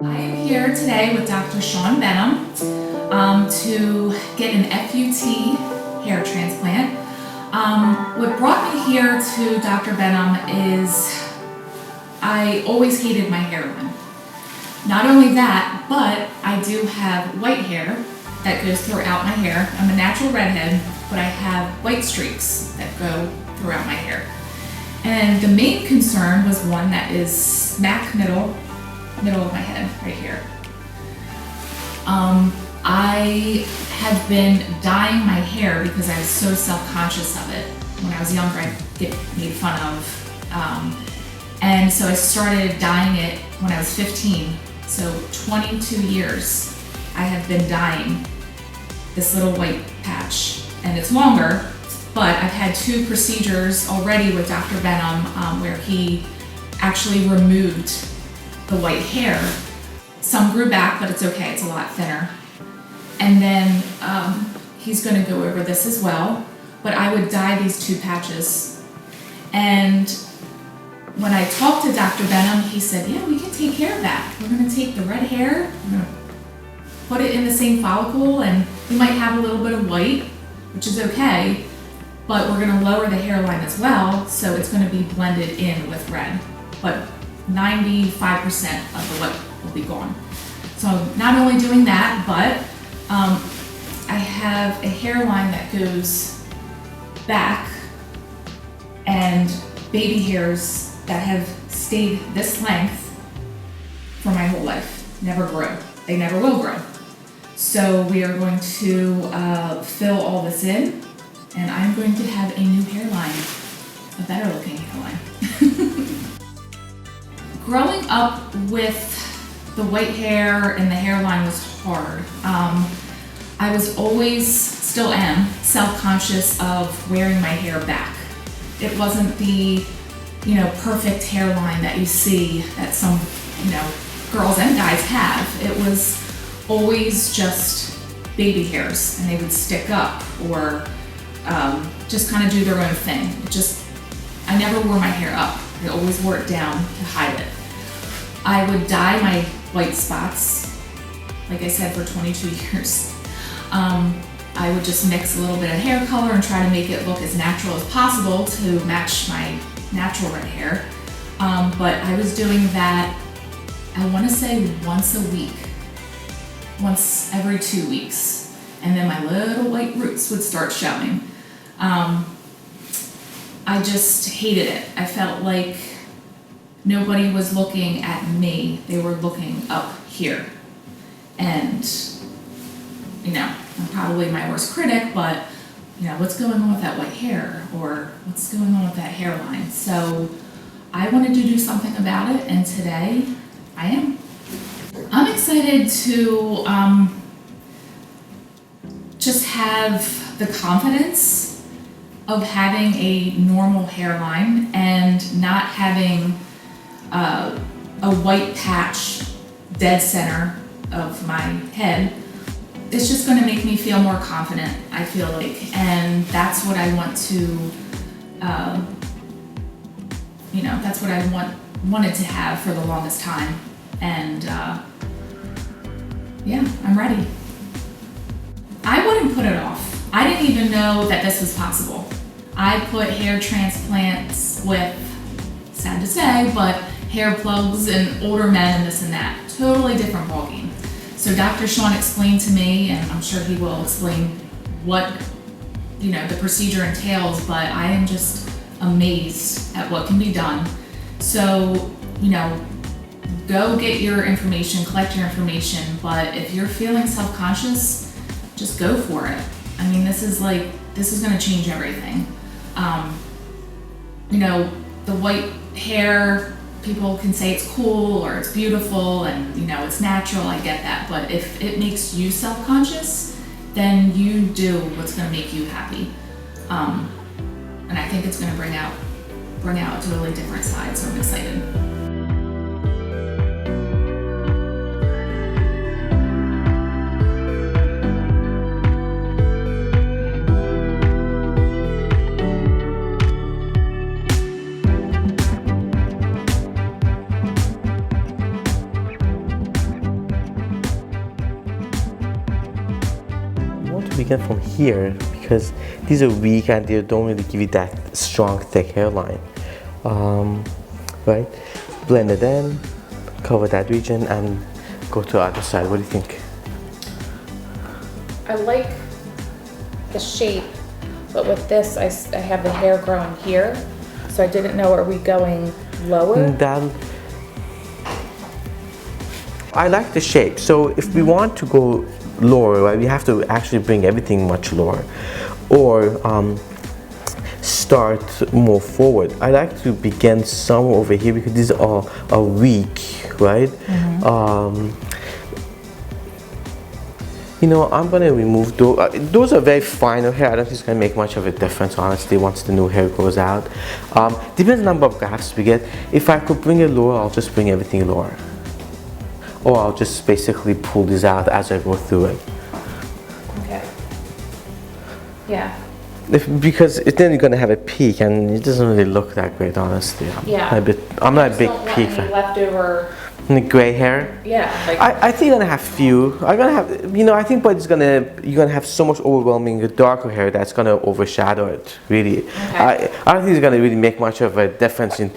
I am here today with Dr. Behnam to get an FUT hair transplant. What brought me here to Dr. Behnam is I always hated my hairline. Not only that, but I do have white hair that goes throughout my hair. I'm a natural redhead, but I have white streaks that go throughout my hair. And the main concern was one that is smack middle of my head, right here. I have been dyeing my hair because I was so self-conscious of it. When I was younger, I'd get made fun of. And so I started dyeing it when I was 15. So 22 years I have been dyeing this little white patch. And it's longer, but I've had 2 procedures already with Dr. Behnam where he actually removed the white hair. Some grew back, but it's okay, it's a lot thinner. And then he's gonna go over this as well, but I would dye these 2 patches. And when I talked to Dr. Behnam, he said, yeah, we can take care of that. We're gonna take the red hair, we're gonna put it in the same follicle, and we might have a little bit of white, which is okay, but we're gonna lower the hairline as well, so it's gonna be blended in with red. But 95% of the white will be gone. So not only doing that, but I have a hairline that goes back and baby hairs that have stayed this length for my whole life, never grow. They never will grow. So we are going to fill all this in, and I'm going to have a new hairline, a better looking hairline. Growing up with the white hair and the hairline was hard. I was always, still am, self-conscious of wearing my hair back. It wasn't the, perfect hairline that you see that some, girls and guys have. It was always just baby hairs, and they would stick up or just kind of do their own thing. I never wore my hair up. I always wore it down to hide it. I would dye my white spots, like I said, for 22 years. I would just mix a little bit of hair color and try to make it look as natural as possible to match my natural red hair. But I was doing that, I want to say once a week, once every 2 weeks. And then my little white roots would start showing. I just hated it. I felt like nobody was looking at me. They were looking up here. And, I'm probably my worst critic, but, what's going on with that white hair? Or what's going on with that hairline? So I wanted to do something about it, and today I am. I'm excited to just have the confidence of having a normal hairline and not having a white patch dead center of my head. It's just going to make me feel more confident, I feel like, and that's what I want to, that's what I wanted to have for the longest time, and yeah, I'm ready. I wouldn't put it off. I didn't even know that this was possible. I put hair transplants with, sad to say, but hair plugs and older men and this and that. Totally different ballgame. So Dr. Sean explained to me, and I'm sure he will explain what the procedure entails, but I am just amazed at what can be done. So, go get your information, collect your information, but if you're feeling self-conscious, just go for it. I mean, this is gonna change everything. The white hair, people can say it's cool or it's beautiful and it's natural, I get that, but if it makes you self-conscious, then you do what's gonna make you happy. And I think it's gonna bring out a totally different side, so I'm excited. begin from here because these are weak and they don't really give you that strong, thick hairline. Right? Blend it in, cover that region, and go to the other side. What do you think? I like the shape, but with this, I have the hair growing here, so I didn't know, are we going lower? I like the shape. So if we want to go lower, right, we have to actually bring everything much lower, or start more forward. I like to begin somewhere over here because these are weak, right? You know, I'm gonna remove those. Those are very fine hair. I don't think it's gonna make much of a difference, honestly, once the new hair grows out. Depends on the number of grafts we get. If I could bring it lower, I'll just bring everything lower. Or I'll just basically pull these out as I go through it. Okay. Yeah. Because then you're gonna have a peak, and it doesn't really look that great, honestly. I'm not a big peak fan. Leftover. Gray hair. Yeah. Like I think you're gonna have few. I'm gonna have, you know, I think, but you're gonna have so much overwhelming darker hair that's gonna overshadow it. Really. Okay. I don't think it's gonna really make much of a difference in.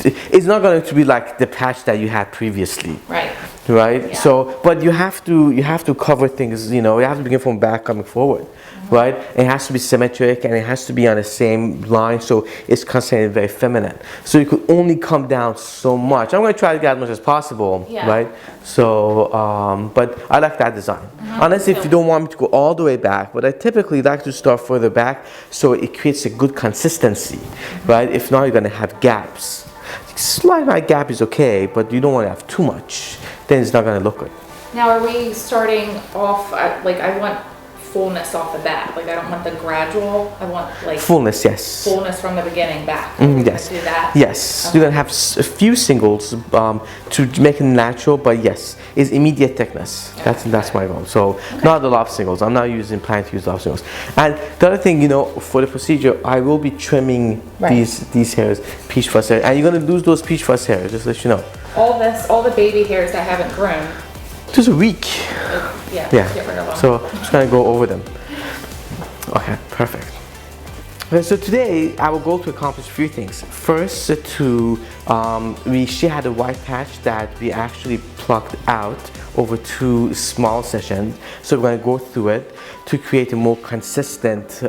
It's not going to be like the patch that you had previously. Right. Right. Yeah. So, but you have to cover things. You know, you have to begin from back coming forward, right? And it has to be symmetric, and it has to be on the same line, so it's considered very feminine. So you could only come down so much. I'm going to try to get as much as possible, right? So, but I like that design. Unless if you don't want me to go all the way back, but I typically like to start further back, so it creates a good consistency, right? If not, you're going to have gaps. Slight amount gap is okay, but you don't want to have too much. Then it's not going to look good. Now, are we starting off, like I want fullness off the bat. Like I don't want the gradual, I want like fullness, yes. Fullness from the beginning back. Yes. Do that? Yes. Okay. You're going to have a few singles to make it natural, but yes, it's immediate thickness. Okay. That's my goal. So not a lot of singles. I'm not planning to use a lot of singles. And the other thing, you know, for the procedure, I will be trimming these hairs, peach fuzz hair, and you're going to lose those peach fuzz hairs, just to let you know. All the baby hairs that haven't grown. Just a week. Yeah. Get rid of them. So I'm just going to go over them. Okay, perfect. Okay, so today I will go to accomplish a few things. First, she had a white patch that we actually plucked out over 2 small sessions. So we're going to go through it to create a more consistent,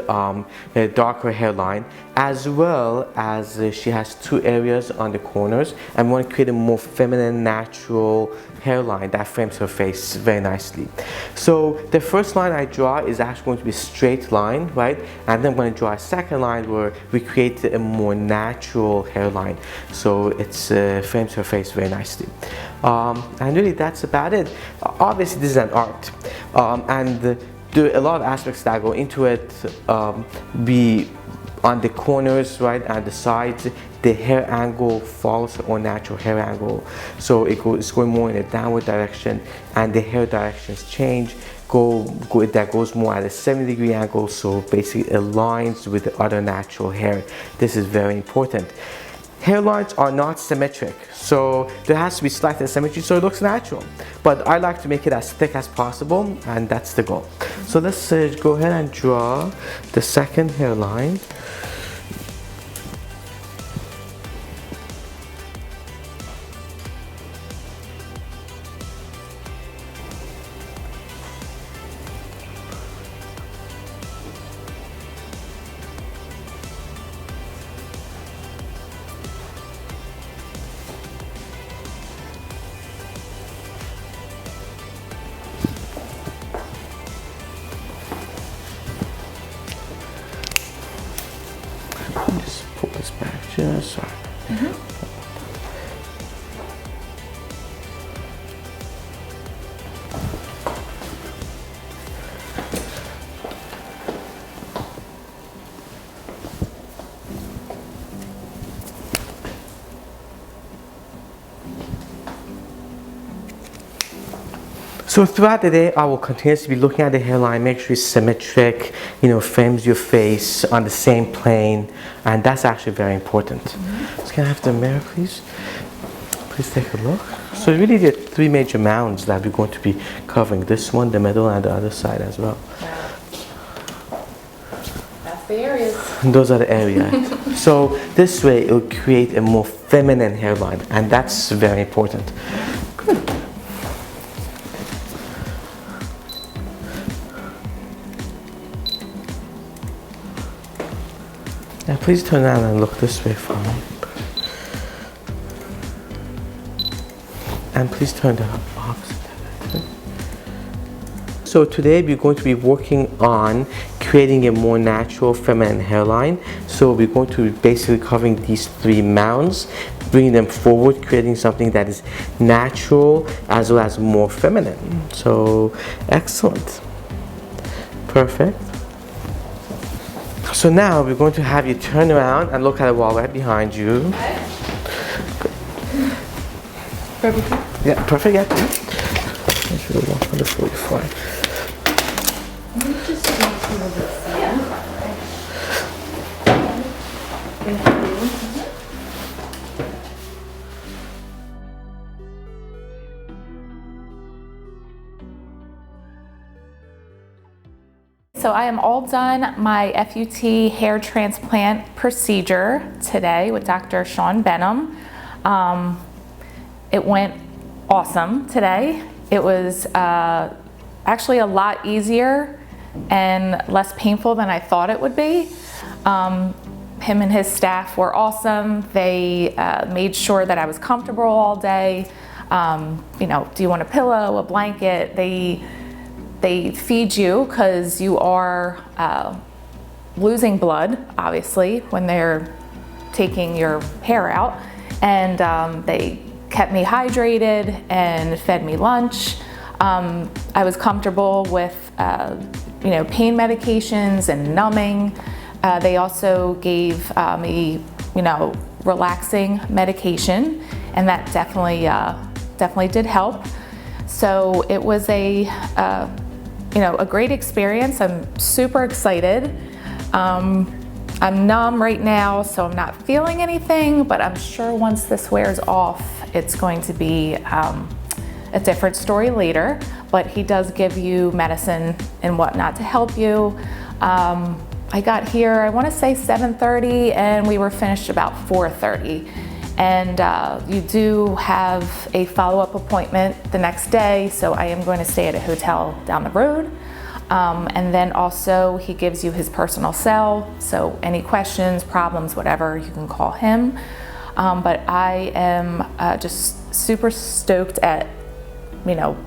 darker hairline, as well as she has 2 areas on the corners, and we want to create a more feminine, natural hairline that frames her face very nicely. So the first line I draw is actually going to be a straight line, right? And then I'm going to draw a second line where we create a more natural hairline. So it frames her face very nicely. And really that's about it. Obviously this is an art. And there are a lot of aspects that go into it. On the corners, right, and the sides, the hair angle follows our natural hair angle. So it's going more in a downward direction, and the hair directions change. That goes more at a 70-degree angle, so basically aligns with the other natural hair. This is very important. Hairlines are not symmetric, so there has to be slight asymmetry so it looks natural. But I like to make it as thick as possible, and that's the goal. So let's go ahead and draw the second hairline. Just pull this back just so. So throughout the day, I will continuously be looking at the hairline, make sure it's symmetric, you know, frames your face on the same plane, and that's actually very important. So can I have the mirror, please? Please take a look. So really there are 3 major mounds that we're going to be covering. This one, the middle, and the other side as well. the areas. Those are the areas. So this way it will create a more feminine hairline, and that's very important. Good. Now please turn around and look this way for me. And please turn the opposite direction. So today we're going to be working on creating a more natural feminine hairline. So we're going to be basically covering these 3 mounds, bringing them forward, creating something that is natural as well as more feminine. So excellent. Perfect. So now we're going to have you turn around and look at the wall right behind you. Okay. Perfect. Yeah, perfect. Yeah. That should be 145. So I am all done my FUT hair transplant procedure today with Dr. Sean Behnam. It went awesome today. It was actually a lot easier and less painful than I thought it would be. Him and his staff were awesome. They made sure that I was comfortable all day. You know, do you want a pillow, a blanket? They feed you because you are losing blood, obviously, when they're taking your hair out. And they kept me hydrated and fed me lunch. I was comfortable with you know, pain medications and numbing. They also gave me, you know, relaxing medication, and that definitely did help. So it was a you know, a great experience. I'm super excited. I'm numb right now, so I'm not feeling anything, but I'm sure once this wears off, it's going to be a different story later. But he does give you medicine and whatnot to help you. I got here, I want to say 7:30, and we were finished about 4:30. And you do have a follow-up appointment the next day, so I am going to stay at a hotel down the road. And then also he gives you his personal cell, so any questions, problems, whatever, you can call him. But I am just super stoked at, you know,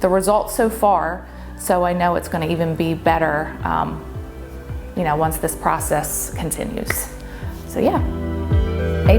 the results so far, so I know it's going to even be better, you know, once this process continues. So yeah. A+.